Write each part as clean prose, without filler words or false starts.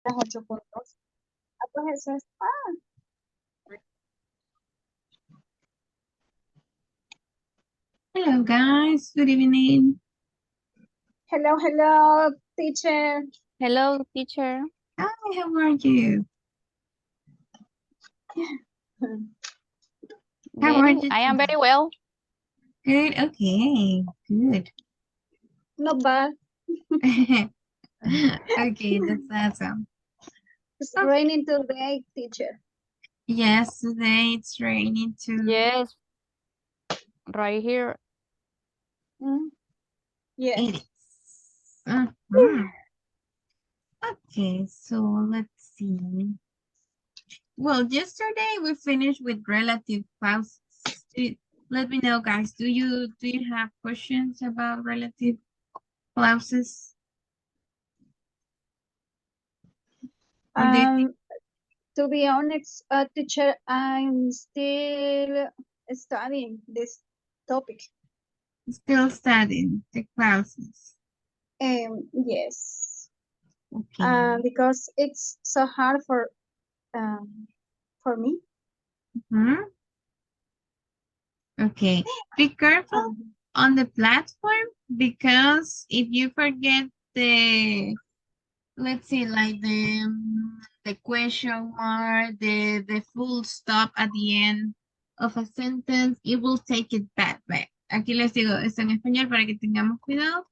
las 8.2. Ah, pues eso es. Hello guys, good evening. Hello, hello, teacher. Hello, teacher. Hi, how are you? How are you? I am very well. Good, okay, good. Not bad. Okay, that's awesome. It's Okay. raining today, teacher. Yes, today it's raining too. Yes, right here. Yes. It is. Mhm. Okay, so let's see. Well, yesterday we finished with relative clauses. Let me know, guys. Do you have questions about relative clauses? Or do you think To be honest, teacher, I'm still studying this topic. still studying the clauses? Yes. Okay. Because it's so hard for me. Mhm. Okay. Be careful on the platform because if you forget the, let's see, like the question mark, the full stop at the end of a sentence, it will take it back. Aquí les digo, está en español para que tengamos cuidado.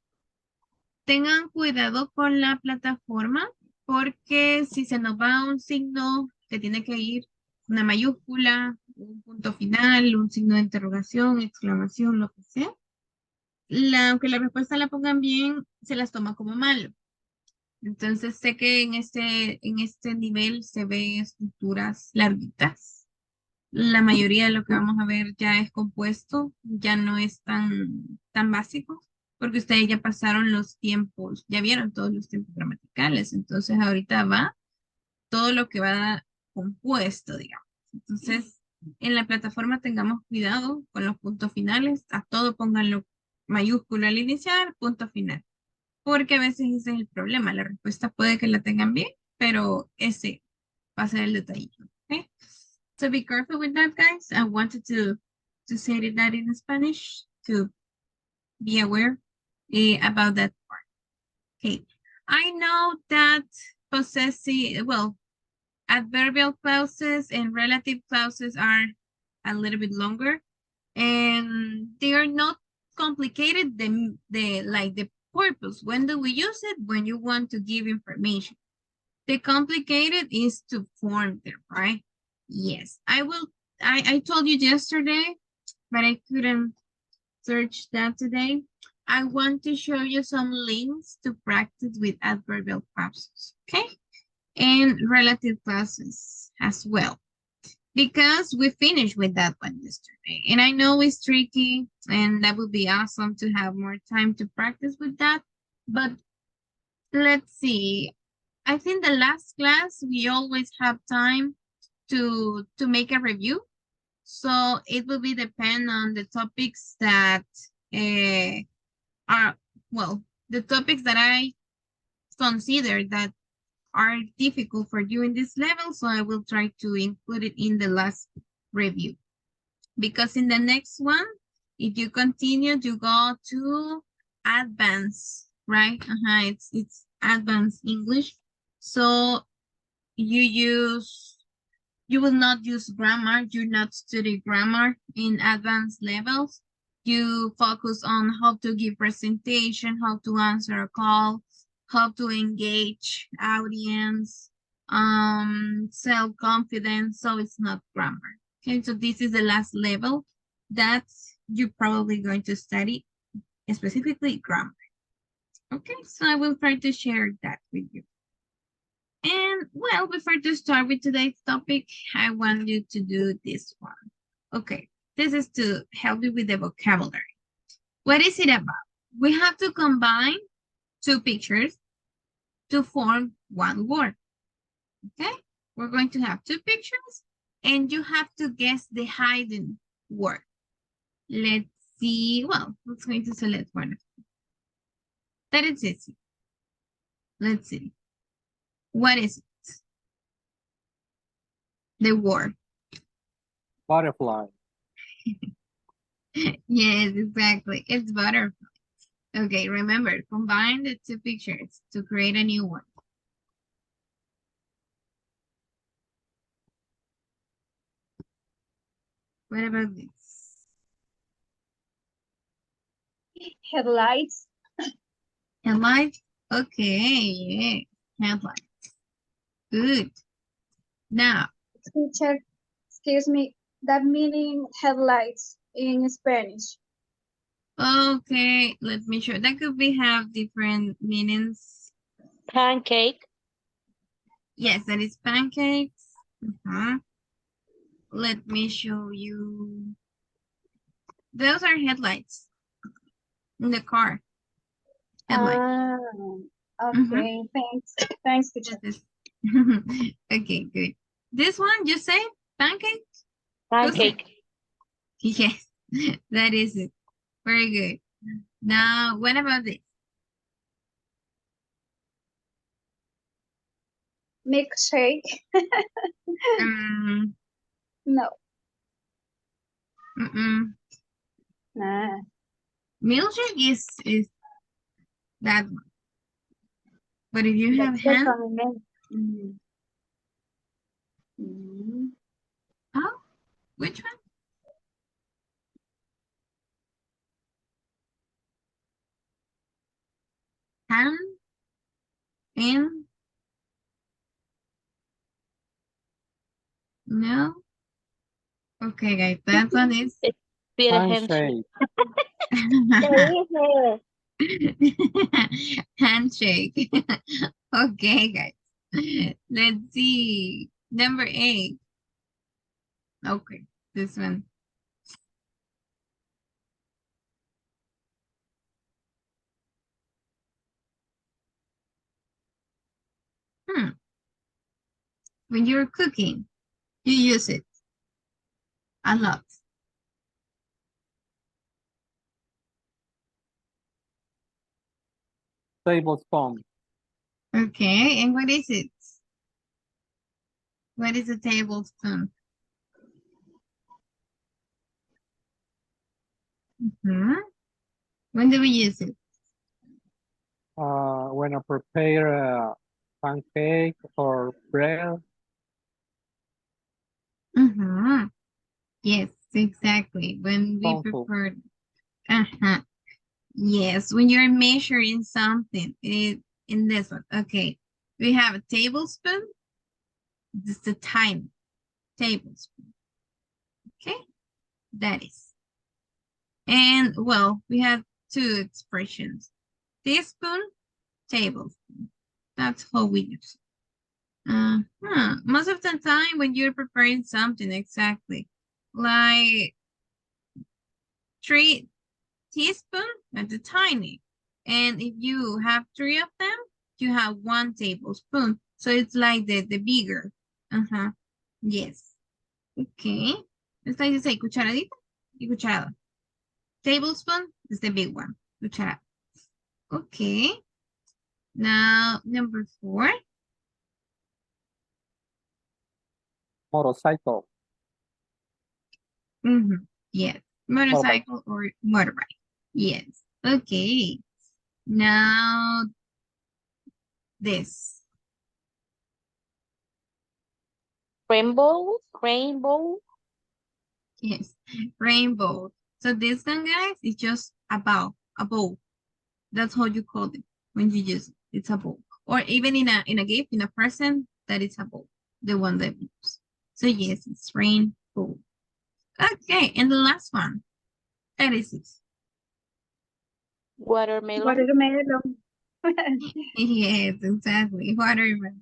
Tengan cuidado con la plataforma porque si se nos va un signo que tiene que ir una mayúscula, un punto final, un signo de interrogación, exclamación, lo que sea, aunque la respuesta la pongan bien, se las toma como malo. Entonces sé que en este nivel se ven estructuras larguitas. La mayoría de lo que vamos a ver ya es compuesto, ya no es tan básico, porque ustedes ya pasaron los tiempos, ya vieron todos los tiempos gramaticales, entonces ahorita va todo lo que va compuesto, digamos. Entonces, en la plataforma tengamos cuidado con los puntos finales, a todo pónganlo mayúscula al iniciar, punto final, porque a veces ese es el problema, la respuesta puede que la tengan bien, pero ese va a ser el detallito, ¿ok? So be careful with that, guys. I wanted to say that in Spanish to be aware about that part. Okay. I know that possessive, well, adverbial clauses and relative clauses are a little bit longer and they are not complicated. The purpose. When do we use it? When you want to give information. The complicated is to form them, right? Yes, I told you yesterday, but I couldn't search that today. I want to show you some links to practice with adverbial clauses, okay? And relative clauses as well. Because we finished with that one yesterday. And I know it's tricky and that would be awesome to have more time to practice with that. But let's see. I think the last class, we always have time to make a review. So it will be depend on the topics that are, well, the topics that I consider that are difficult for you in this level. So I will try to include it in the last review. Because in the next one, if you continue to go to advanced, right? It's advanced English. So you will not use grammar, you not study grammar in advanced levels. You focus on how to give presentation, how to answer a call, how to engage audience, self-confidence, so it's not grammar. Okay, so this is the last level that you're probably going to study, specifically grammar. Okay, so I will try to share that with you. And well, before to start with today's topic, I want you to do this one. Okay, this is to help you with the vocabulary. What is it about? We have to combine two pictures to form one word. Okay, we're going to have two pictures and you have to guess the hidden word. Let's see. Well, let's going to select one. That is easy. Let's see. What is it? The word. Butterfly. Yes, exactly. It's butterfly. Okay, remember, combine the two pictures to create a new one. What about this? Headlights. Headlight? Okay, yeah. Headlight. Good. Now, Teacher, excuse me, that meaning headlights in Spanish. okay, let me show. That could be have different meanings. Pancake. Yes, that is pancakes. Let me show you. Those are headlights in the car. Headlight. Okay, thanks. Thanks, teacher. This is okay, good. This one, you say pancake? Pancake. Yes, that is it. Very good. Now, what about this? Milkshake. Um, No. Nah. Milkshake is that one. But if you have That's the hand, comment. oh, which one? Hand and no. Okay, guys, that one is It's a handshake. handshake. Okay, guys. Let's see. Number 8. Okay, this one. When you're cooking, you use it a lot. Tablespoon. Okay, and what is it? What is a tablespoon? When do we use it? When I prepare a pancake or bread. Yes, exactly. When we Spoonful. prepare. Yes, when you're measuring something, in this one. Okay, we have a tablespoon. This is a tiny tablespoon. Okay, that is. And well, we have two expressions. Teaspoon, tablespoon. That's how we use it. Most of the time when you're preparing something, exactly. Like 3 teaspoons, that's a tiny. And if you have 3 of them, you have 1 tablespoon. So it's like the bigger. Yes. Okay. It's like you say cucharadita y cucharada. Tablespoon is the big one. Cucharada. Okay. Now, number 4. Motorcycle. Yes. Motorcycle or motorbike. Yes. Okay. Now, this. Rainbow. Yes. Rainbow. So this one, guys, is just a bow. A bow. That's how you call it when you use it. It's a bow. Or even in a gift, in a present, that is a bow. The one that we use. So yes, it's rainbow. Okay, and the last one. That is it. Watermelon. Watermelon. Yes, exactly. Watermelon.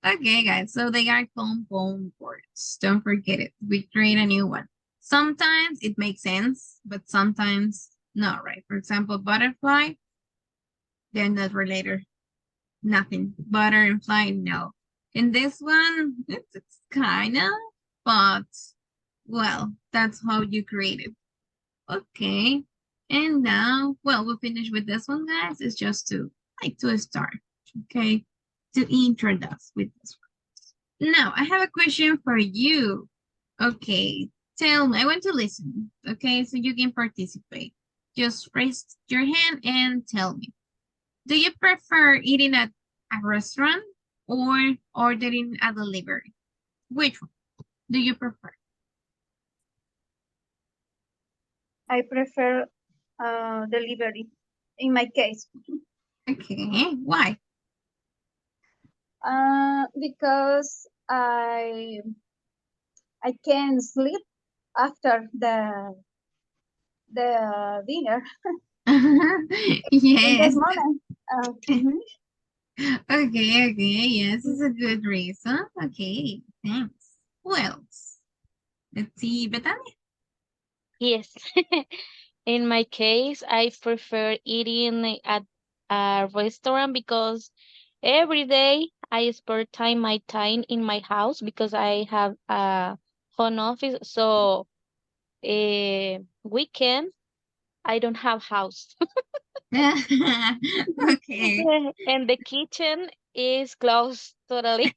Okay, guys, so they are compound words. Don't forget it. We create a new one. Sometimes it makes sense, but sometimes not, right? For example, butterfly, they're not related. Nothing. Butter and fly, no. In this one, it's kind of, but, well, that's how you create it. Okay. And now, well, we'll finish with this one, guys. It's just to start, okay? to introduce with this one. Now, I have a question for you. Okay, tell me, I want to listen, okay, so you can participate. Just raise your hand and tell me. Do you prefer eating at a restaurant or ordering a delivery? Which one do you prefer? I prefer delivery in my case. Okay, why? Because I can sleep after the dinner in that Yes. moment. Mhm. Okay, yes, it's a good reason. Okay, thanks. Who else? Let's see, Bethany. Yes. In my case, I prefer eating at a restaurant because every day I spend my time in my house because I have a home office. So weekend I don't have house. Okay, And the kitchen is closed totally.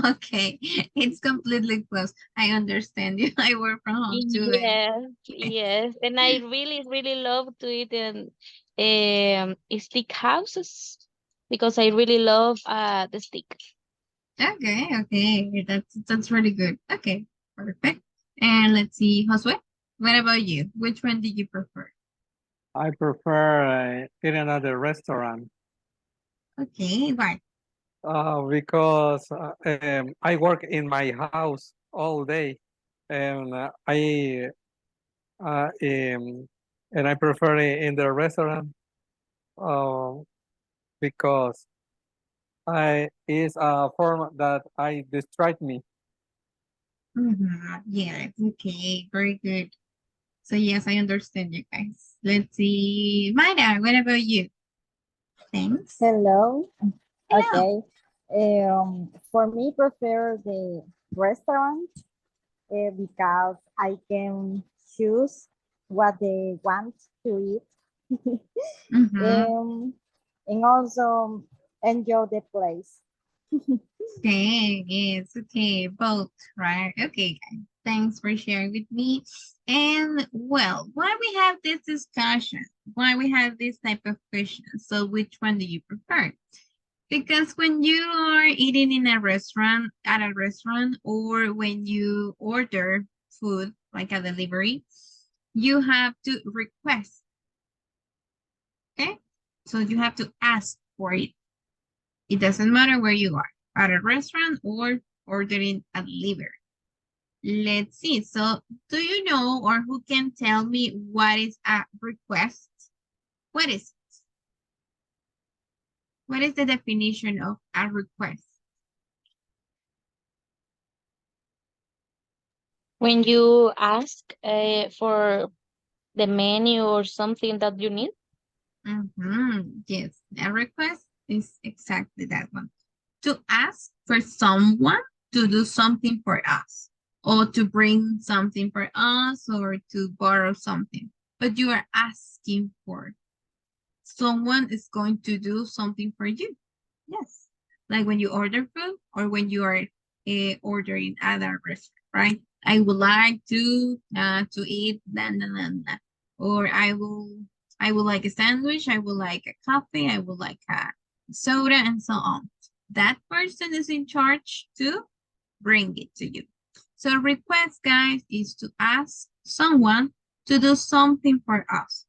okay, it's completely close. I understand you. I work from home too. Yes, Yes. yes. And I really, really love to eat in steak houses because I really love the steak. Okay, that's really good. Okay, perfect. And let's see, Josue, what about you? Which one do you prefer? I prefer eating at the restaurant Okay, why? because I work in my house all day, and and I prefer it in the restaurant uh, because I is a form that I distract me. Yes, okay, very good. So yes, I understand you guys. Let's see, Mayra, what about you? Thanks. Hello. Hello. Okay. For me, prefer the restaurant because I can choose what they want to eat. Mm-hmm. And also enjoy the place. Okay, yes, okay, both, right? Okay, guys, thanks for sharing with me. And well, why we have this discussion? Why we have this type of questions? So which one do you prefer? Because when you are eating in a restaurant, at a restaurant, or when you order food, like a delivery, you have to request, okay? So you have to ask for it. It doesn't matter where you are, at a restaurant or ordering a delivery. Let's see. So do you know or who can tell me what is a request? What is it? What is the definition of a request? When you ask for the menu or something that you need. Yes, a request is exactly that one. To ask for someone to do something for us, or to bring something for us, or to borrow something. But you are asking for someone is going to do something for you. Yes, like when you order food or when you are ordering at a restaurant, right? I would like to eat or I would like a sandwich. I would like a coffee. I would like a soda and so on. That person is in charge to bring it to you. So request, guys, is to ask someone to do something for us.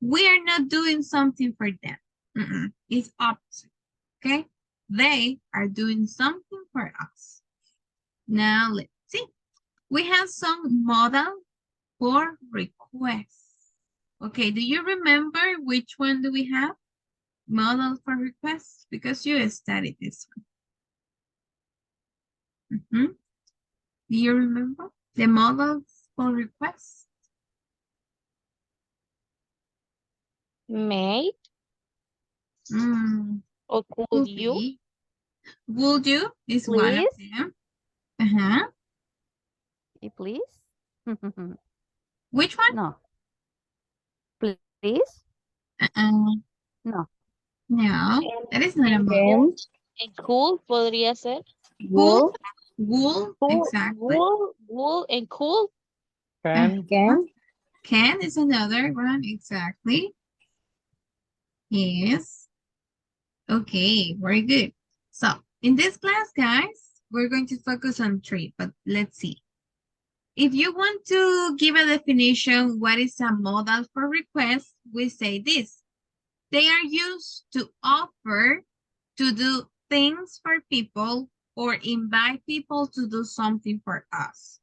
We are not doing something for them. It's opposite, okay? They are doing something for us. Now, let's see. We have some model for requests. Okay, do you remember which one do we have? Model for requests? Because you studied this one. Do you remember the models for requests? May or could Could you be. Would you is one of Please? them. Uh-huh. Please? Which one? No. Please? Uh-uh. No. No, that is not a model. Can Cool podría ser. Cool, Wool, wool, exactly. Wool and cool. Can, Can is another one, exactly. Yes. Okay, very good. So, in this class, guys, we're going to focus on three, but let's see. If you want to give a definition, what is a modal for request, we say this. They are used to offer to do things for people or invite people to do something for us.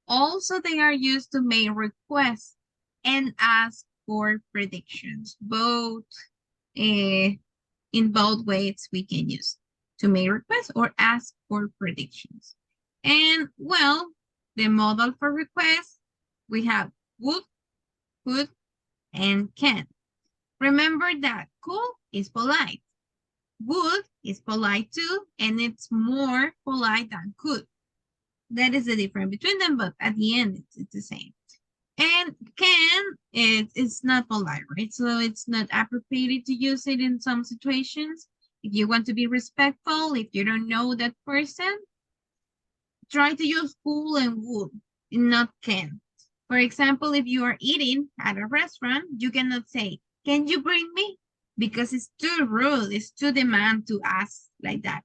Also, they are used to make requests and ask for predictions. Both in both ways we can use to make requests or ask for predictions. And well, the modal for requests, we have would, could, and can. Remember that could is polite. Would is polite too, and it's more polite than could. That is the difference between them, but at the end, it's the same. And can, it's not polite, right? So it's not appropriate to use it in some situations. If you want to be respectful, if you don't know that person, try to use could and would, not can. For example, if you are eating at a restaurant, you cannot say, can you bring me? Because it's too rude, it's too demand to ask like that.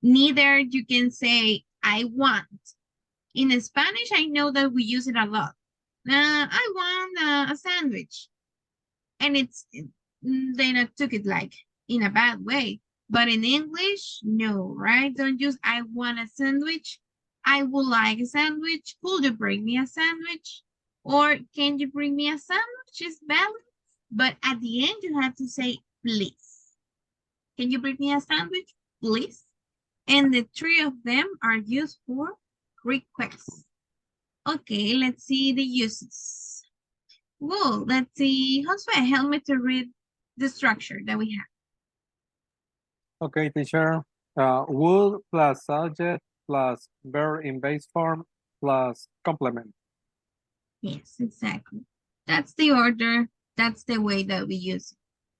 Neither you can say, I want. In Spanish, I know that we use it a lot. I want a sandwich. And they not took it like in a bad way. But in English, no, right? Don't use I want a sandwich. I would like a sandwich. Could you bring me a sandwich? Or can you bring me a sandwich? It's valid. But at the end, you have to say, please. Can you bring me a sandwich? Please. And the three of them are used for requests. Okay, let's see the uses. Well, let's see. Josue, help me to read the structure that we have. okay, teacher. Would plus subject plus verb in base form plus complement. Yes, exactly. That's the order. That's the way that we use it.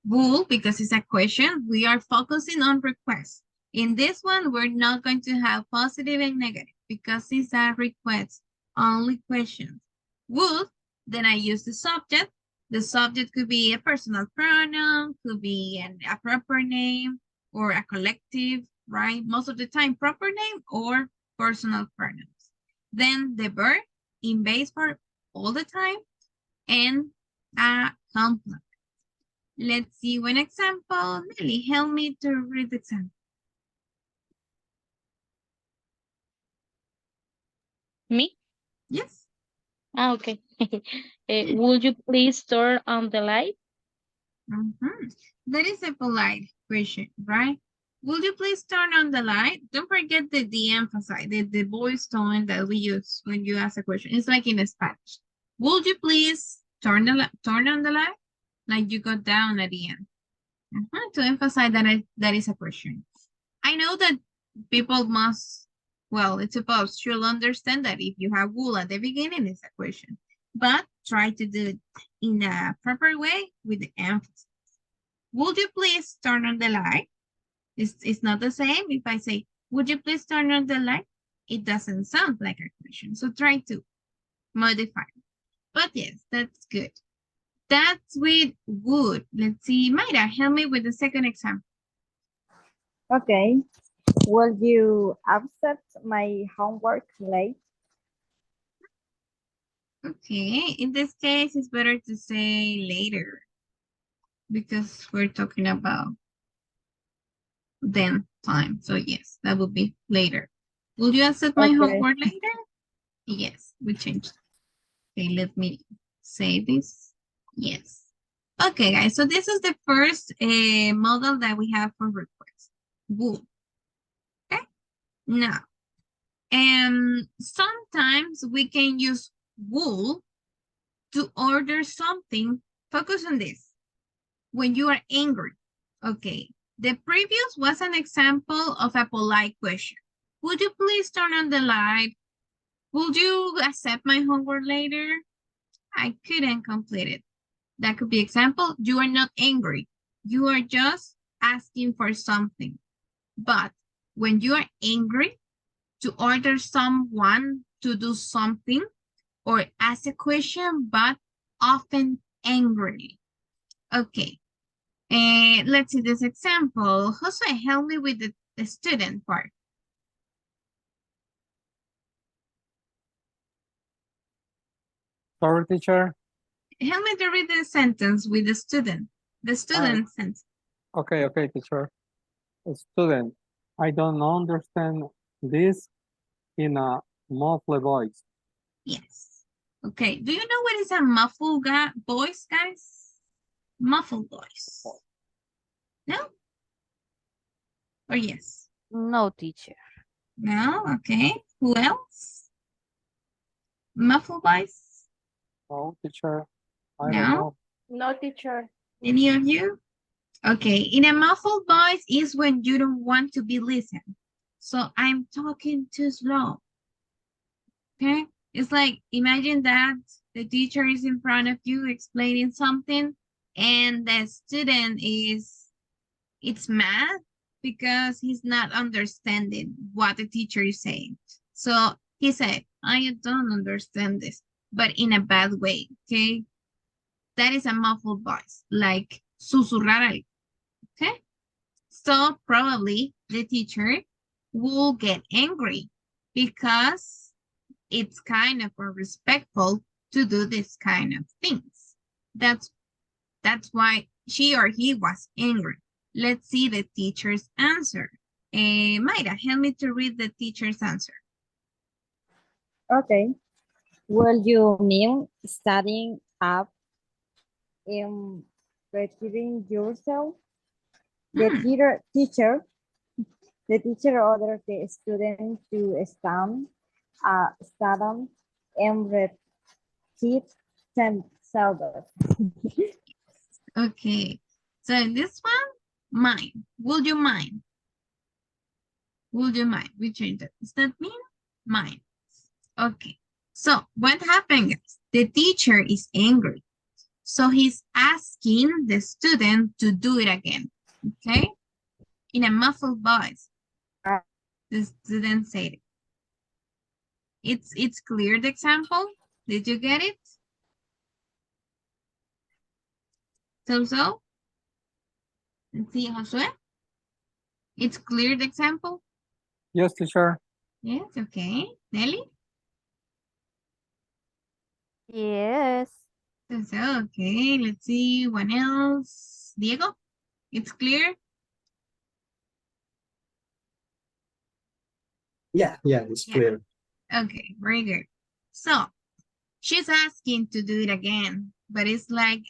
Would, because it's a question, we are focusing on requests. In this one, we're not going to have positive and negative because it's a request, only questions. Would, then I use the subject. The subject could be a personal pronoun, could be a proper name or a collective, right? Most of the time, proper name or personal pronouns. Then the verb in base form all the time and a complement. Let's see one example. Nelly, help me to read the example. Me? Yes. Ah, okay. Would you please turn on the light? That is a polite question, right? Would you please turn on the light? Don't forget the de-emphasize, the voice tone that we use when you ask a question. It's like in Spanish. Would you please turn on the light? Like you go down at the end. To emphasize that is a question. I know that people must, well, it's supposed should understand that if you have wool at the beginning, it's a question. But try to do it in a proper way with the emphasis. Would you please turn on the light? It's not the same if I say, would you please turn on the light? It doesn't sound like a question. So try to modify it. But yes, that's good. That's with would. Let's see. Mayra, help me with the second example. Okay. Will you accept my homework late? Okay, in this case, it's better to say later because we're talking about then time. So yes, that would be later. Will you accept my Okay. homework later? Yes, we changed. Okay, let me say this. Yes. Okay, guys, so this is the first model that we have for request. Would. Okay, now, sometimes we can use would to order something. Focus on this. When you are angry. Okay, the previous was an example of a polite question. Would you please turn on the light? Would you accept my homework later? I couldn't complete it. That could be example. You are not angry. You are just asking for something. But when you are angry, to order someone to do something or ask a question, but often angrily. Okay. Let's see this example. Jose, help me with the student part. Sorry, teacher. Help me to read the sentence with the student. The student sentence. Okay, teacher. Student, I don't understand this in a muffled voice. Yes. Okay. Do you know what is a muffled voice, guys? Muffled voice. No? Or yes? No, teacher. No? Okay. Who else? Muffled voice? No, teacher. I No? don't know. No, teacher. Any of you? Okay. In a muffled voice is when you don't want to be listened. So I'm talking too slow. Okay? It's like, imagine that the teacher is in front of you explaining something and the student it's mad because he's not understanding what the teacher is saying. So he said, I don't understand this, but in a bad way, okay? That is a muffled voice, like susurrar algo, okay? So probably the teacher will get angry because it's kind of respectful to do this kind of things. That's why she or he was angry. Let's see the teacher's answer. Mayra, help me to read the teacher's answer. Okay. Will you mean studying up and repeating yourself? The teacher ordered the student to stand and repeat themselves. Okay, so in this one, mind. Would you mind? Would you mind? We changed it. Does that mean mind? Okay, so what happened, guys? The teacher is angry. So he's asking the student to do it again, okay? In a muffled voice. The student said it. It's clear, the example? Did you get it? So? Let's see, Josué? It's clear, the example? Yes, teacher. Yes, okay. Nelly? Yes. So, okay, let's see, what else? Diego? It's clear? Yeah, it's Yeah. clear. Okay, very good. So, she's asking to do it again, but it's like,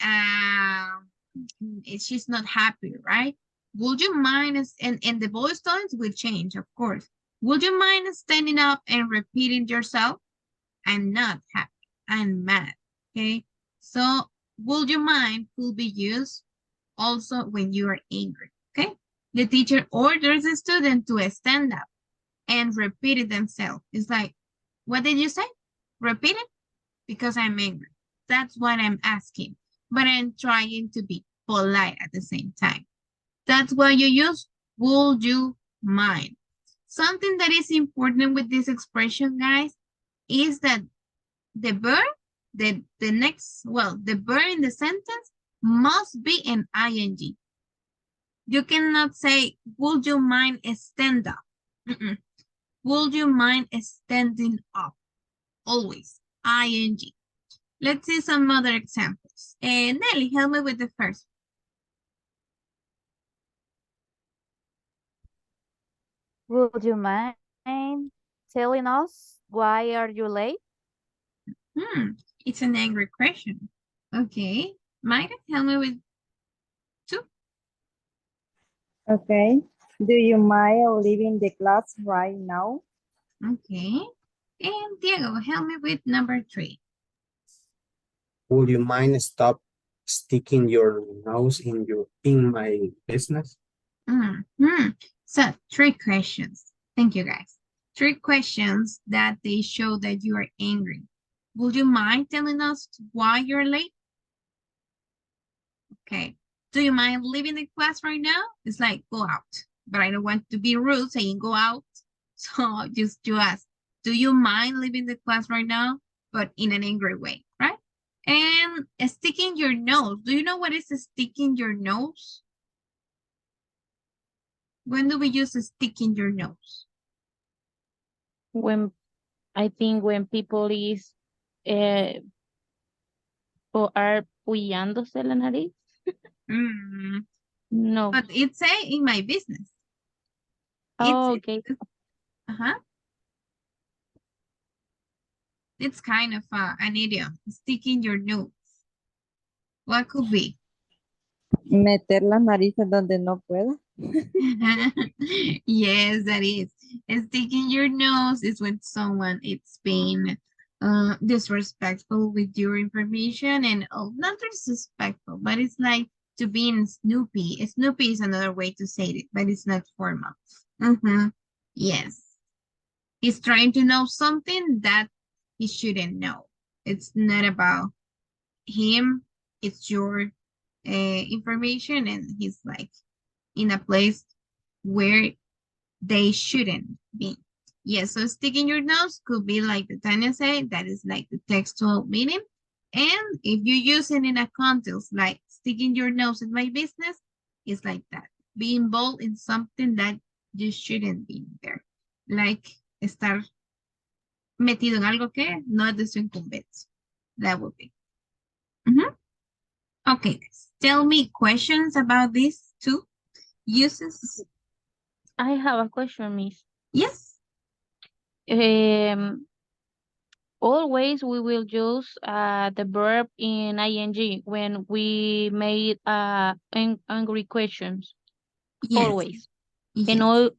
she's not happy, right? Would you mind, and the voice tones will change, of course. Would you mind standing up and repeating yourself? I'm not happy, I'm mad, okay? So, would you mind could be used also when you are angry, okay? The teacher orders the student to stand up and repeat it themselves. It's like, what did you say? Repeat it? Because I'm angry. That's what I'm asking. But I'm trying to be polite at the same time. That's why you use would you mind. Something that is important with this expression, guys, is that the verb, the verb in the sentence must be an ing. You cannot say, would you mind stand up? Would you mind standing up? Always ing. Let's see some other examples. Nelly, help me with the first. Would you mind telling us why are you late? It's an angry question. Okay. Micah, help me with two. Okay. Do you mind leaving the class right now? Okay. And Diego, help me with number 3. Would you mind stop sticking your nose in my business? So 3 questions. Thank you, guys. 3 questions that they show that you are angry. Would you mind telling us why you're late? Okay. Do you mind leaving the class right now? It's like, go out. but I don't want to be rude saying go out. So just you ask, do you mind leaving the class right now? But in an angry way, right? And sticking your nose. Do you know what is sticking your nose? When do we use sticking your nose? When I think when people is o are puyándose la nariz. Mm, No. but it's say in my business. Oh, It's, okay. uh-huh. It's kind of an idiom, sticking your nose. What could be? Meter la nariz en donde no pueda. Yes, that is. Sticking your nose is when someone is being disrespectful with your information and not disrespectful, but it's like to being snoopy. Snoopy is another way to say it, but it's not formal. Yes. He's trying to know something that he shouldn't know. It's not about him, it's your information, and he's like in a place where they shouldn't be. Yes, so sticking your nose could be like the Tanya said, that is like the textual meaning. And if you use it in a context, like sticking your nose in my business, it's like that. Be involved in something that you shouldn't be there. Like estar metido en algo que no es de su incumbencia. That would be. Okay, guys. Tell me questions about these two uses. I have a question, Miss. Yes. Always we will use the verb in ing when we made angry questions. Yes. Always. Yes.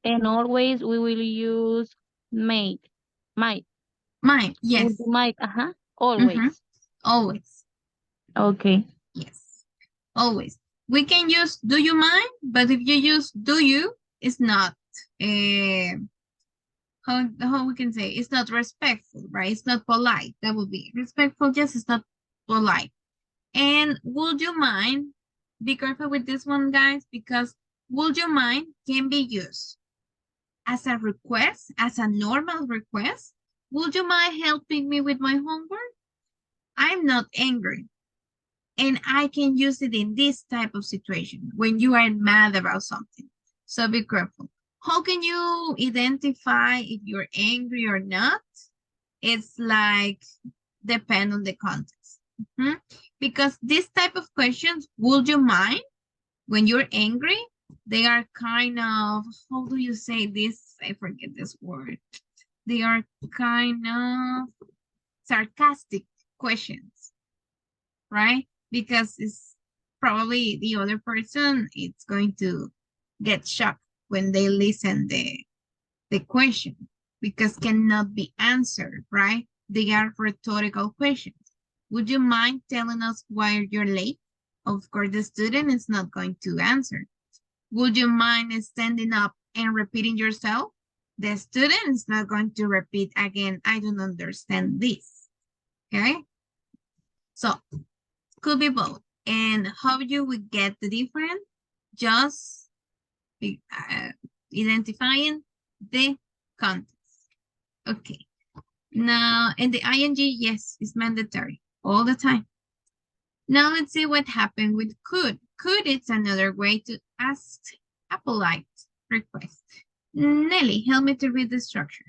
And always we will use made. Might. Mine. Yes. Would you might? Always. Always. Okay. Yes. Always. We can use do you mind, but if you use do you, it's not how we can say it's not respectful, right? It's not polite. That would be respectful, just it's not polite. And would you mind? Be careful with this one, guys, because would you mind can be used as a request, as a normal request. Would you mind helping me with my homework? I'm not angry. And I can use it in this type of situation when you are mad about something. So be careful. How can you identify if you're angry or not? It's like depend on the context. Because this type of questions, would you mind when you're angry? They are kind of, how do you say this? I forget this word. They are kind of sarcastic questions, right? Because it's probably the other person, it's going to get shocked when they listen the question because cannot be answered, right? They are rhetorical questions. Would you mind telling us why you're late? Of course, the student is not going to answer. Would you mind standing up and repeating yourself? The student is not going to repeat again. I don't understand this. Okay? So, could be both. And how you would get the difference? Just identifying the context. Okay. Now, and the ing, yes, is mandatory all the time. Now let's see what happened with could. Could it's another way to ask a polite request. Nelly, help me to read the structure.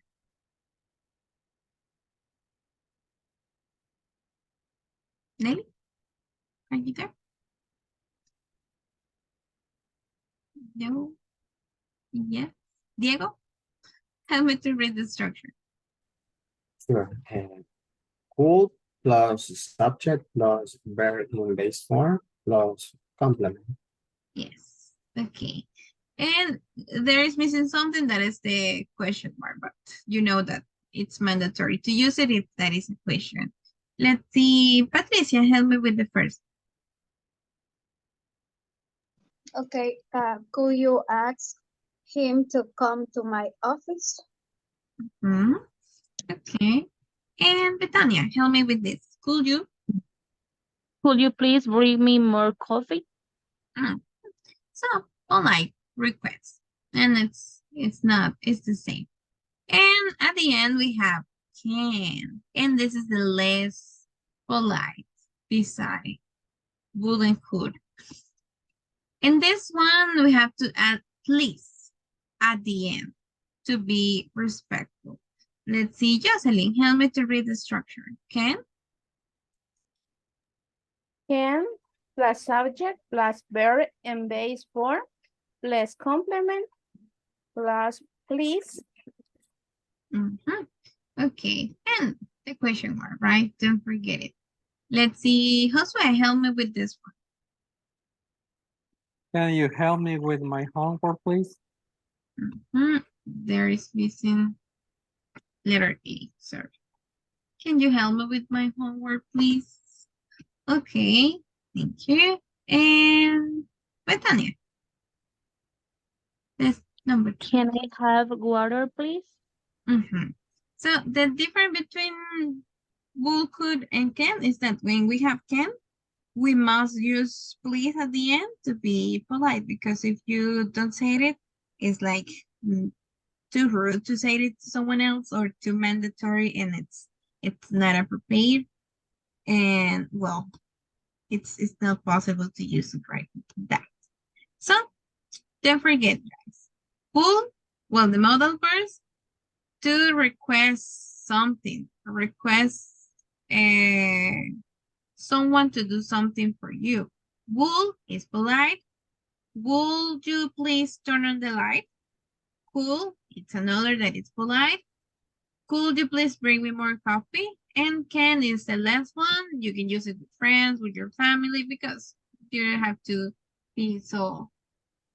Nelly, are you there? No. Yes. Diego, help me to read the structure. Sure. Could plus subject plus verb in base form plus complement. Yes. Okay. And there is missing something that is the question mark, but you know that it's mandatory to use it if that is a question. Let's see. Patricia, help me with the first. Okay, could you ask him to come to my office? Okay. And Betania, help me with this. Could you? Could you please bring me more coffee? So, polite request. And it's the same. And at the end we have can. And this is the less polite beside would and could. In this one, we have to add please at the end to be respectful. Let's see, Jocelyn, help me to read the structure. Can? Can plus subject plus verb in base form plus complement plus please. Okay, and the question mark, right? Don't forget it. Let's see, Josue, help me with this one. Can you help me with my homework, please? There is missing letter A, sorry. Can you help me with my homework, please? Okay, thank you. And Betania. That's number 2. Can I have water, please? So the difference between will, could, and can is that when we have can, we must use please at the end to be polite, because if you don't say it, it's like too rude to say it to someone else or too mandatory, and it's not appropriate. And well, it's not possible to use it right that. So don't forget, guys. Will, well, the modal verbs to request something, request someone to do something for you. Would is polite. Would you please turn on the light? Could, it's another that is polite. Could you please bring me more coffee? And can is the last one. You can use it with friends, with your family, because you don't have to be so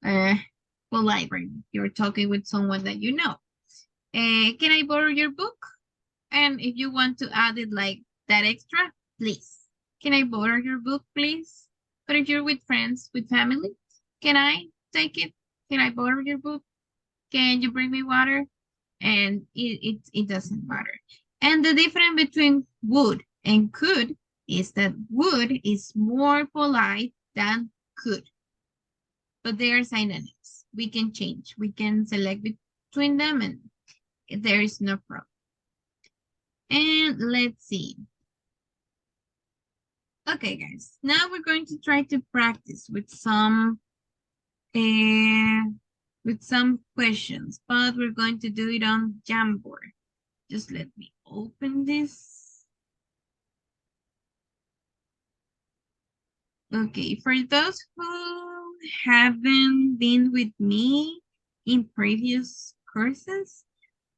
polite, right? You're talking with someone that you know. Can I borrow your book? And if you want to add it like that extra, please. Can I borrow your book, please? But if you're with friends, with family, can I take it? Can I borrow your book? Can you bring me water? And it doesn't matter. And the difference between would and could is that would is more polite than could. But they are synonyms. We can change. We can select between them, and there is no problem. And let's see. Okay, guys. Now we're going to try to practice with some questions, but we're going to do it on Jamboard. Just let me open this. Okay, for those who haven't been with me in previous courses,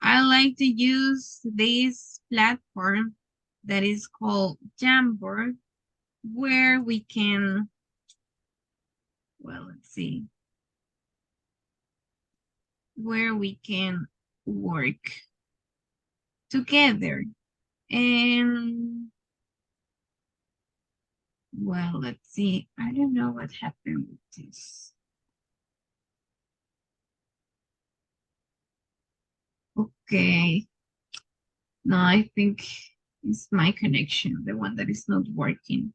I like to use this platform that is called Jamboard, where we can, well, let's see, where we can work together. And well, let's see, I don't know what happened with this. Okay, no, I think it's my connection, the one that is not working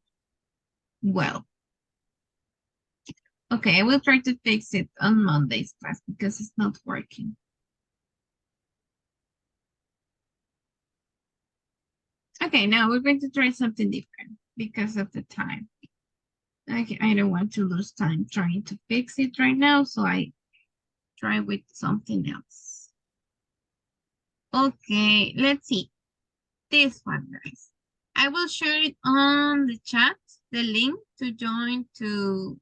well. Okay, I will try to fix it on Monday's class because it's not working. Okay, now we're going to try something different because of the time. Okay, I don't want to lose time trying to fix it right now, so I try with something else. Okay, let's see. This one, guys. I will share it on the chat, the link to join to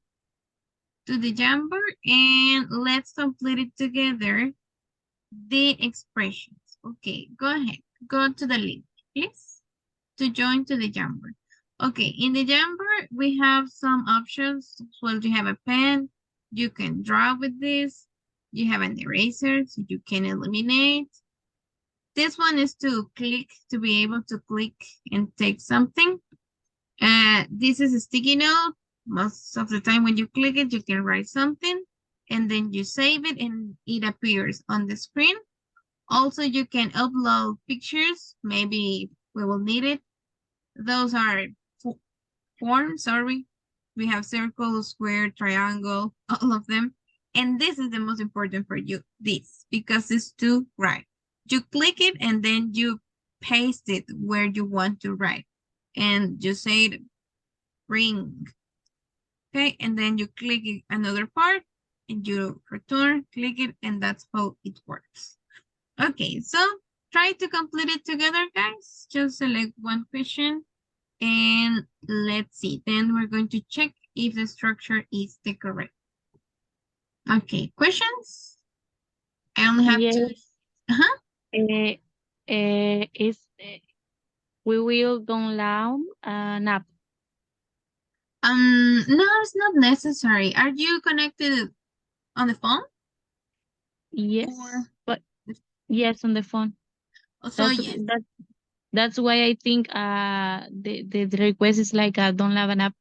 the Jamboard, and let's complete it together. The expressions. Okay, go ahead. Go to the link, please, to join to the Jamboard. Okay, in the Jamboard, we have some options. Well, you have a pen. You can draw with this. You have an eraser, so you can eliminate. This one is to click, to be able to click and take something. This is a sticky note. Most of the time when you click it, you can write something, and then you save it and it appears on the screen. Also, you can upload pictures. Maybe we will need it. Those are forms, sorry. We have circle, square, triangle, all of them. And this is the most important for you, this, because it's to write. You click it and then you paste it where you want to write. And you say it, ring. Okay, and then you click it another part and you return, click it, and that's how it works. Okay, so try to complete it together, guys. Just select one question and let's see. Then we're going to check if the structure is the correct. Okay, questions? I only have two. Yes. Is we will download an app. No, it's not necessary. Are you connected on the phone? Yes, Or but yes, on the phone. also That's yes. that's why I think the request is like don't have an app.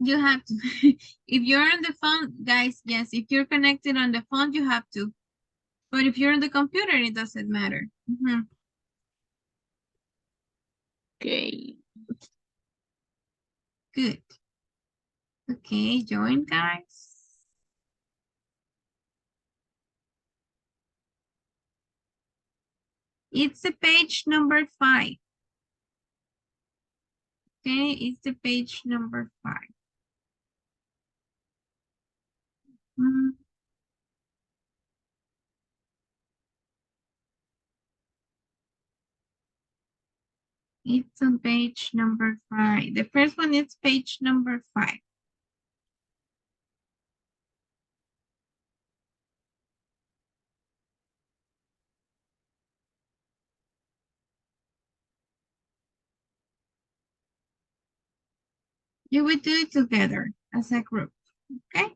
You have to. If you're on the phone, guys, yes, if you're connected on the phone, you have to. But if you're on the computer, it doesn't matter. Okay. Good. Okay, join, guys. It's the page number 5. Okay, it's the page number 5. It's on page number 5. The first one is page number 5. You will do it together as a group, okay?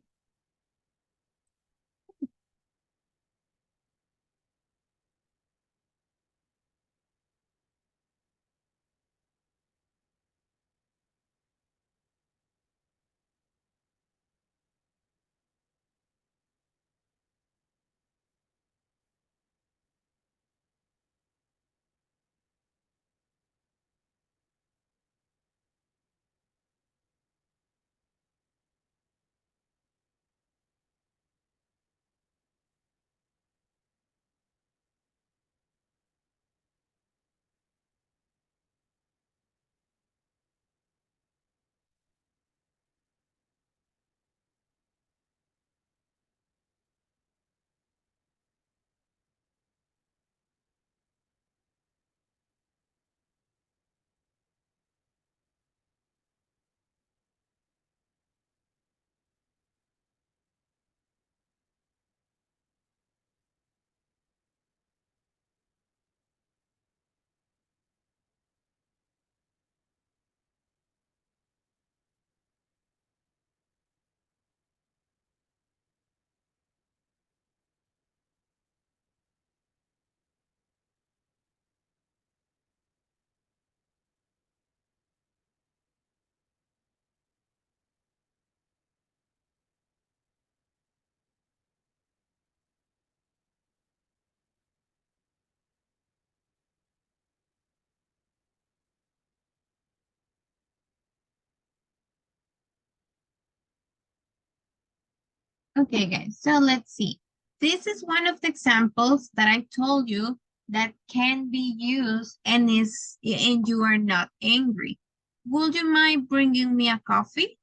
Okay, guys, so let's see. This is one of the examples that I told you that can be used and you are not angry. Would you mind bringing me a coffee?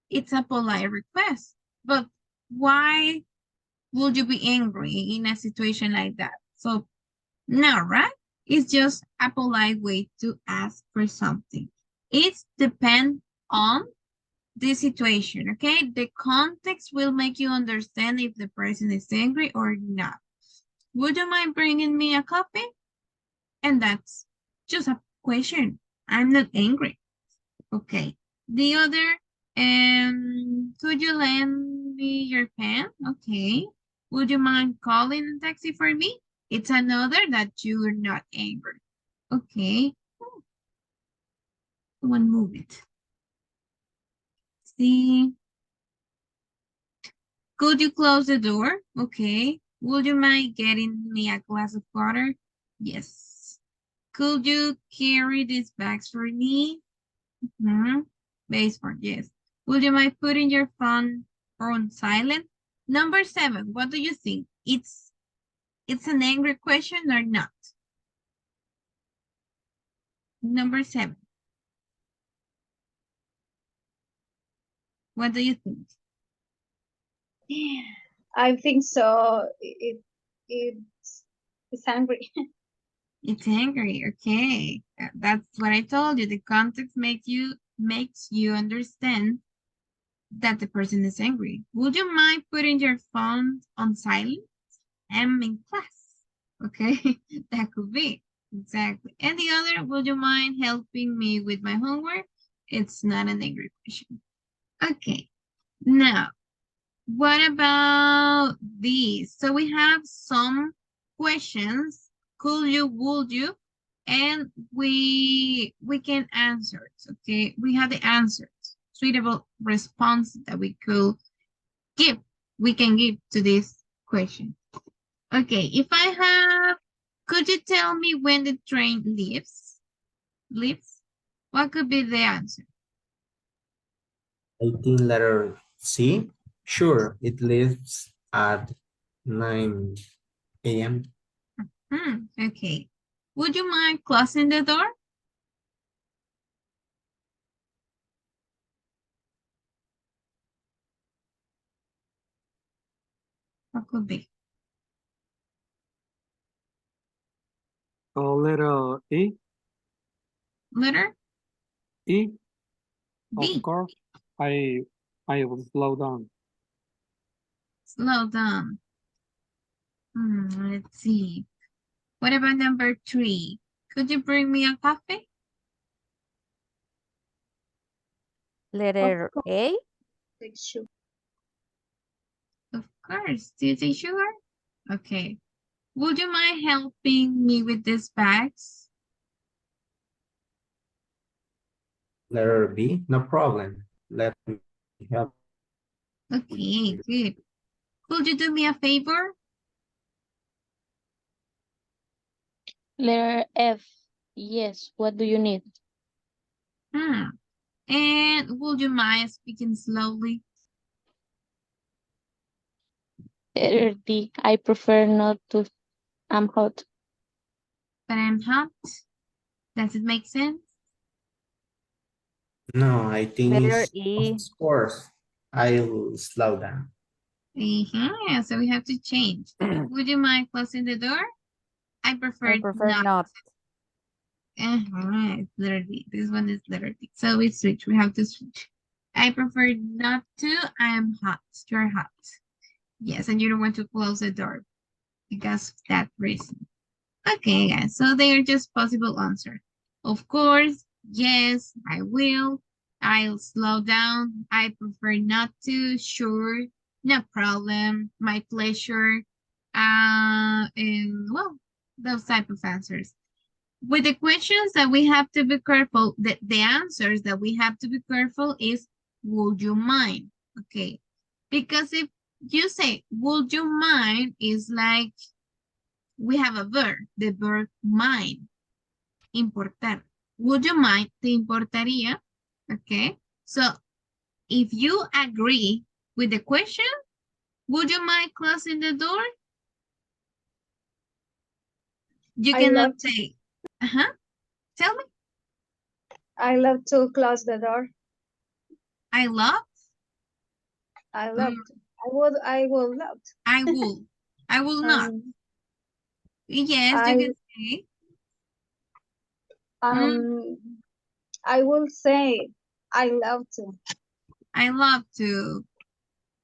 It's a polite request, but why would you be angry in a situation like that? So no, right? It's just a polite way to ask for something. It depends on the situation, okay? The context will make you understand if the person is angry or not. Would you mind bringing me a coffee? And that's just a question. I'm not angry. Okay. The other, could you lend me your pen? Okay. Would you mind calling a taxi for me? It's another that you're not angry. Okay. Someone move it. See. Could you close the door? Okay. Would you mind getting me a glass of water? Yes. Could you carry these bags for me? Baseboard, yes. Would you mind putting your phone on silent? Number 7, what do you think? It's an angry question or not? Number 7. What do you think? I think so. It's angry. It's angry, okay. That's what I told you. The context makes you understand that the person is angry. Would you mind putting your phone on silent? I'm in class. Okay, that could be. Exactly. And the other, would you mind helping me with my homework? It's not an angry question. Okay, now, what about these? So we have some questions, could you, would you, and we can answer it, okay? We have the answers, suitable response that we can give to this question. Okay, if I have, could you tell me when the train leaves? What could be the answer? I think letter C. Sure, it leaves at 9 a.m. Okay. Would you mind closing the door? What could be? Letter E. Letter E. B. Of course. I will slow down. Slow down. Let's see. What about number 3? Could you bring me a coffee? Letter A. Like, sure. Of course. Do you say sugar? Okay. Would you mind helping me with these bags? Letter B. No problem. Let me help. Okay, good. Could you do me a favor? Letter F. Yes, what do you need? And would you mind speaking slowly? Letter D. I prefer not to. I'm hot. But I'm hot. Does it make sense? No, I think Letter it's, E. of course, I'll slow down. So we have to change. Would you mind closing the door? I prefer not. not. It's letter D. This one is letter D. So we switch. We have to switch. I prefer not to. I am hot. You're hot. Yes, and you don't want to close the door because of that reason. Okay, guys. So they are just possible answers. Of course, yes, I will. I'll slow down. I prefer not to. Sure, no problem. My pleasure. And well, those type of answers. With the questions that we have to be careful, the answers that we have to be careful is, would you mind? Okay, because if you say, would you mind, is like, we have a verb, the verb mind, importar. Would you mind, te importaría? Okay, so if you agree with the question, would you mind closing the door? You I cannot love to- say, tell me. I love to close the door. I love. I love to. I would love to. I will. I will not. Yes, you can say. I will say I love to. I love to.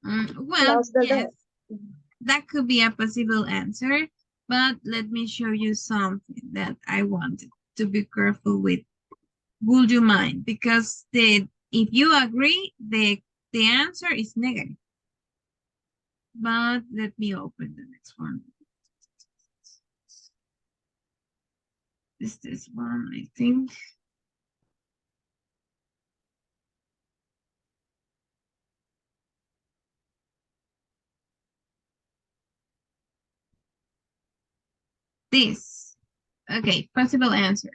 Well, Close the yes, door. that could be a possible answer, but let me show you something that I wanted to be careful with. Would you mind? Because if you agree, the answer is negative. But let me open the next one. This one, I think. This. Okay, possible answer.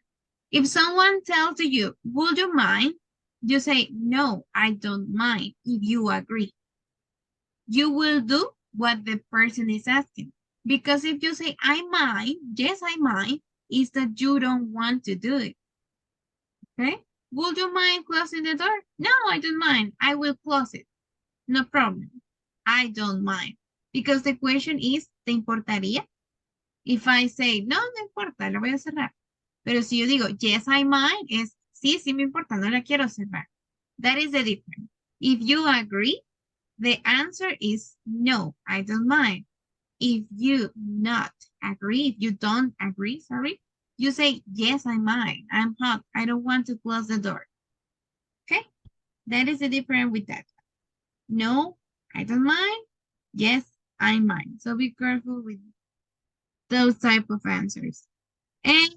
If someone tells you, would you mind? You say, no, I don't mind, if you agree. You will do what the person is asking. Because if you say, I might, yes, I might, is that you don't want to do it. Okay? Would you mind closing the door? No, I don't mind. I will close it. No problem. I don't mind. Because the question is, ¿te importaría? If I say, no, no importa, la voy a cerrar. Pero si yo digo, yes, I mind, es, sí, sí me importa, no la quiero cerrar. That is the difference. If you agree, the answer is no, I don't mind. If you not agree, if you don't agree, sorry, you say, yes, I mind. I'm hot. I don't want to close the door. Okay? That is the difference with that. No, I don't mind. Yes, I mind. So be careful with those type of answers. And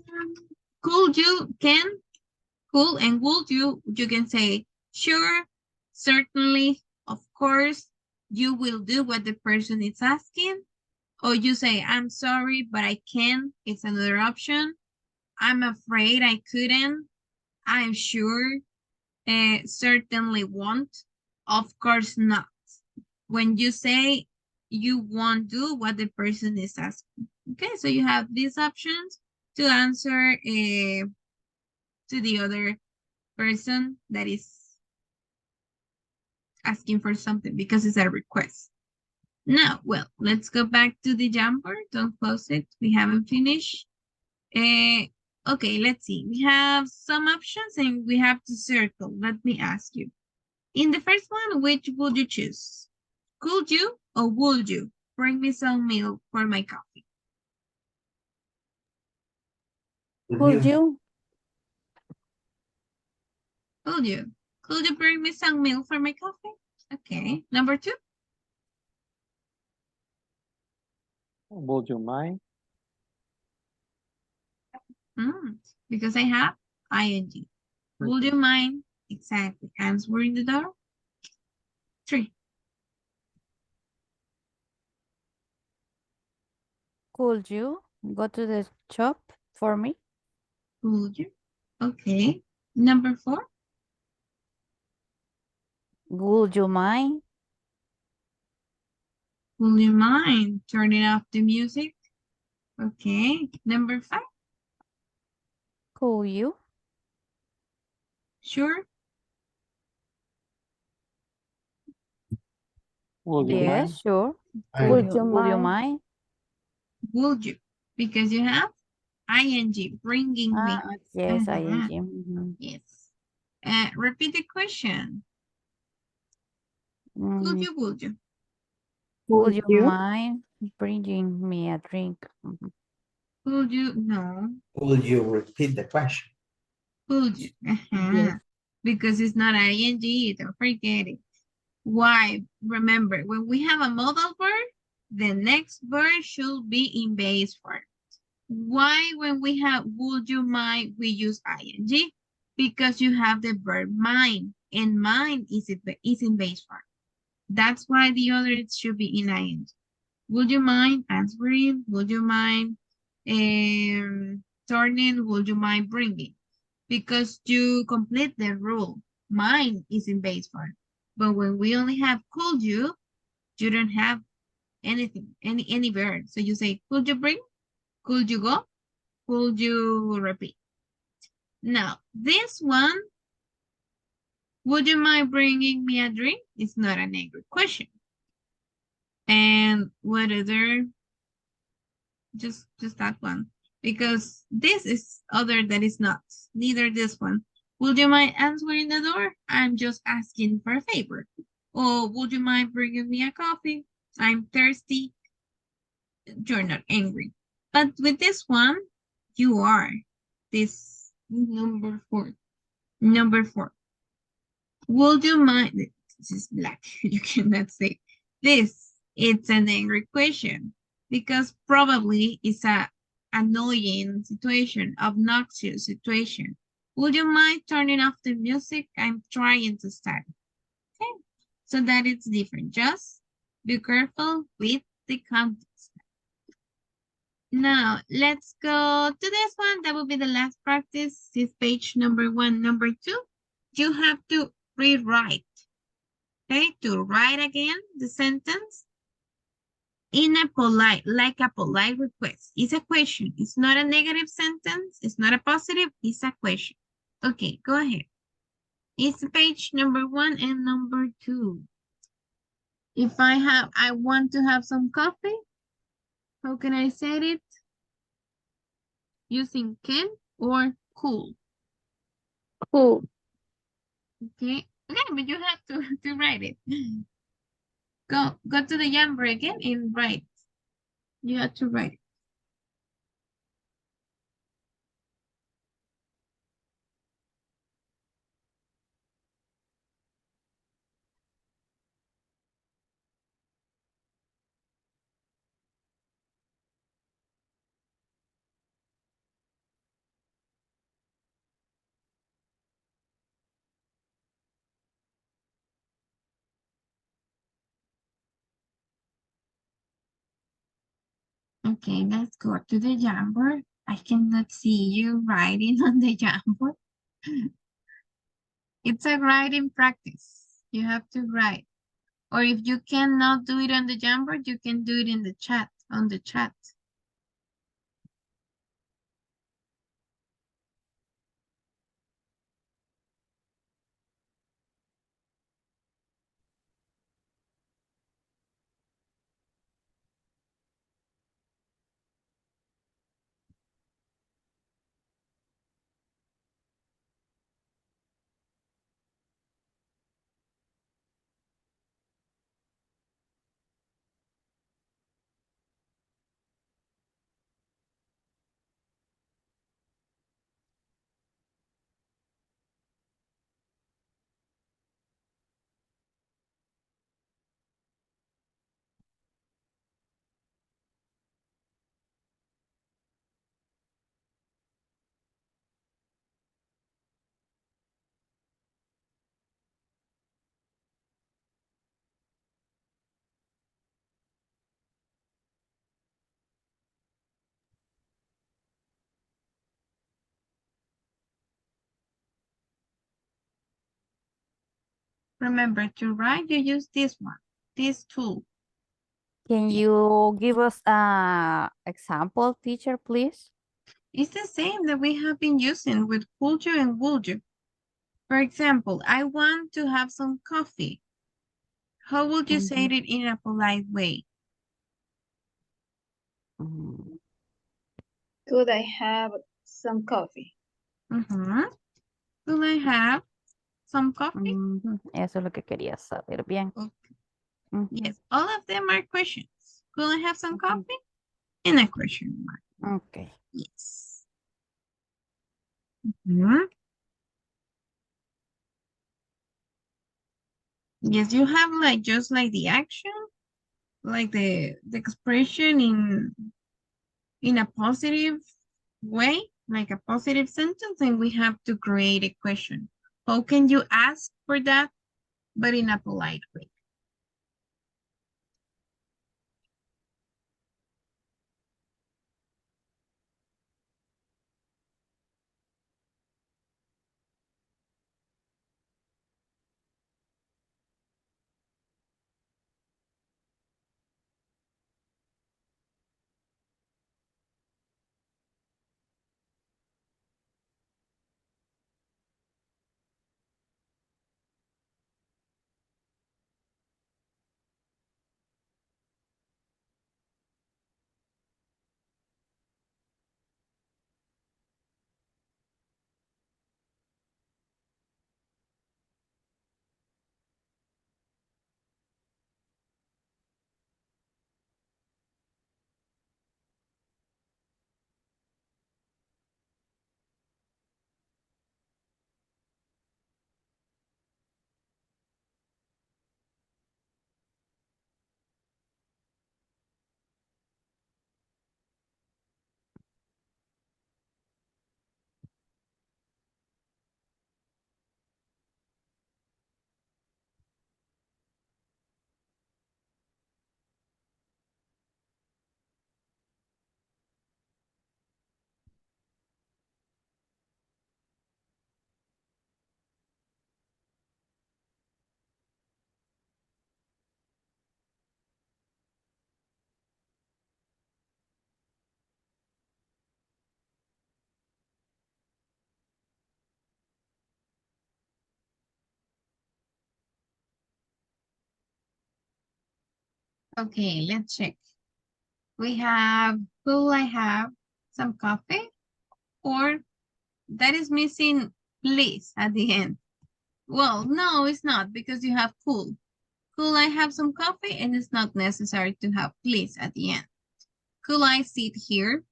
could you, could and would you can say, sure, certainly, of course, you will do what the person is asking. Or you say, I'm sorry, but I can't. It's another option. I'm afraid I couldn't. I'm sure. Certainly won't. Of course not. When you say you won't do what the person is asking. Okay, so you have these options to answer to the other person that is asking for something because it's a request. Now, well, let's go back to the Jamboard. Don't close it. We haven't finished. Okay, let's see. We have some options and we have to circle. Let me ask you. In the first one, which would you choose? Could you or would you bring me some milk for my coffee? Could you? Could you? Could you bring me some milk for my coffee? Okay. Number 2. Would you mind? Because I have ing. Would you mind? Exactly. Answering the door. 3. Could you go to the shop for me? Would you? Okay. Number 4. Would you mind? Would you mind turning off the music? Okay. Number 5. Could you? Sure. Would you Yes, mind? sure. I Would will. you Would you mind? mind? Would you? Because you have ing, bringing me. Yes, Uh-huh. ing. Mhm. Yes. Repeat the question. Could Mm, you, would you? would you mind bringing me a drink? Mhm. Could you? No. Will you repeat the question? Could you? Uh-huh. Because it's not ing, don't forget it. Why? Remember, when we have a modal verb, the next verb should be in base form. Why when we have would you mind, we use ing? Because you have the verb mind, and mind is in base form. That's why the other should be in ing. Would you mind answering? Would you mind turning? Would you mind bringing? Because you complete the rule. Mind is in base form. But when we only have could you don't have anything, any verb. So you say, could you bring? Could you go? Could you repeat? Now, this one, would you mind bringing me a drink? It's not an angry question. And what other? Just that one. Because this is other that is not. Neither this one. Would you mind answering the door? I'm just asking for a favor. Or would you mind bringing me a coffee? I'm thirsty. You're not angry. But with this one, you are. This number 4. Number 4. Would you mind? This is black. You cannot say this. It's an angry question because probably it's a annoying situation, obnoxious situation. Would you mind turning off the music? I'm trying to start. Okay, so that it's different. Just be careful with the context. Now, let's go to this one. That will be the last practice. This is page number 1. Number 2, you have to rewrite. Okay, to write again the sentence in a polite, like a polite request. It's a question. It's not a negative sentence. It's not a positive. It's a question. Okay, go ahead. It's page number 1 and number 2. If I want to have some coffee, how can I say it? Using can or cool. Cool. Okay, okay, but you have to write it. Go to the Jamboard again and write. You have to write it. Okay, let's go to the Jamboard. I cannot see you writing on the Jamboard. It's a writing practice. You have to write. Or if you cannot do it on the Jamboard, you can do it in the chat, on the chat. Remember to write, you use this one, this tool. Can you give us a example, teacher, please? It's the same that we have been using with could you and would you. For example, I want to have some coffee. How would you say it in a polite way? Mm, Could I have some coffee? Could I have some coffee? Eso es lo que quería saber bien. Okay. Ujú, Yes, all of them are questions. Could I have some coffee? And a question mark. Okay. Yes. Mhm. Yes, you have like just like the action, like the expression in a positive way, like a positive sentence, and we have to create a question. How can you ask for that, but in a polite way? Okay, let's check. We have, will I have some coffee? Or that is missing please at the end. Well, no, it's not because you have cool. Could I have some coffee? And it's not necessary to have please at the end. Could I sit here,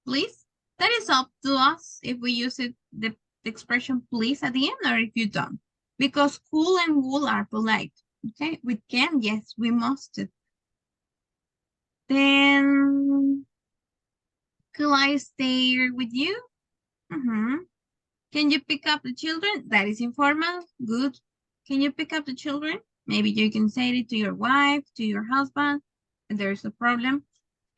please? That is up to us if we use it, the expression please at the end or if you don't. Because cool and wool are polite. Okay, we can, yes, we must. Then, could I stay here with you? Can you pick up the children? That is informal. Good. Can you pick up the children? Maybe you can say it to your wife, to your husband, and there's a problem.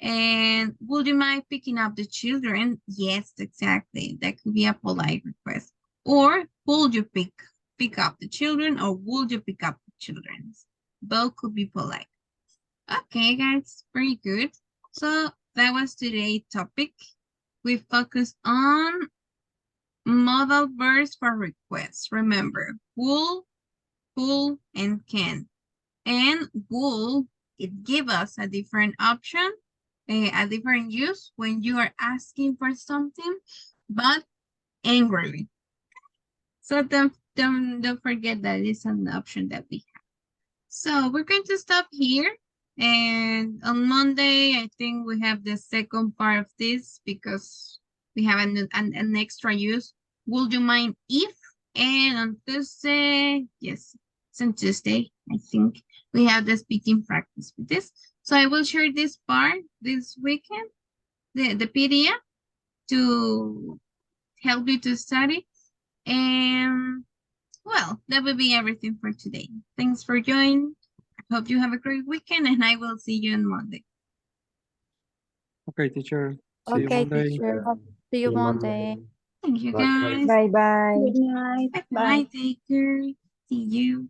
And would you mind picking up the children? Yes, exactly. That could be a polite request. Or would you pick up the children, or would you pick up the children? Both could be polite. Okay, guys, very good. So that was today's topic. We focused on modal verbs for requests. Remember, will, could, and can. And will, it gives us a different option, a different use when you are asking for something, but angrily. So don't forget that it's an option that we have. So we're going to stop here. And on Monday, I think we have the second part of this because we have an extra use. Would you mind if? And on Tuesday, yes, it's on Tuesday, I think we have the speaking practice with this. So I will share this part this weekend, the PDF to help you to study. And well, that will be everything for today. Thanks for joining. I hope you have a great weekend and I will see you on Monday. Okay, teacher. See you Okay, Monday. teacher. See you Monday. Thank you Bye. guys. Bye bye. Good night. Bye Bye. bye. Take care. See you.